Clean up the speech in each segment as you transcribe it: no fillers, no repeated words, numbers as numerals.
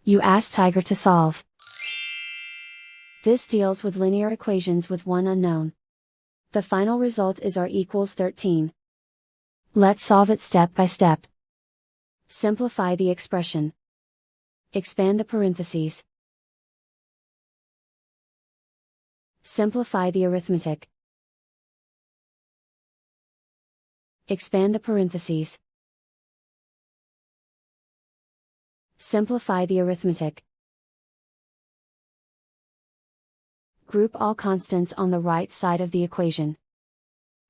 You ask Tiger to solve. This deals with linear equations with one unknown. The final result is r equals 13. Let's solve it step by step. Simplify the expression. Expand the parentheses. Simplify the arithmetic. Expand the parentheses. Simplify the arithmetic. Group all constants on the right side of the equation.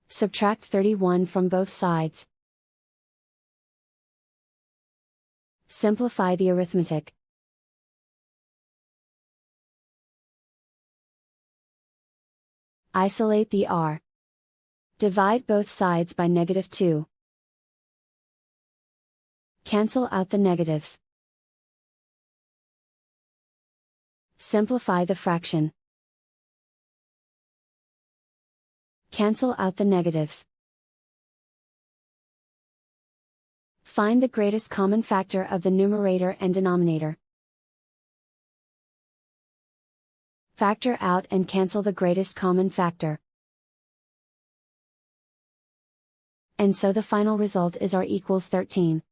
Subtract 31 from both sides. Simplify the arithmetic. Isolate the r. Divide both sides by -2. Cancel out the negatives. Simplify the fraction. Cancel out the negatives. Find the greatest common factor of the numerator and denominator. Factor out and cancel the greatest common factor. And so the final result is r equals 13.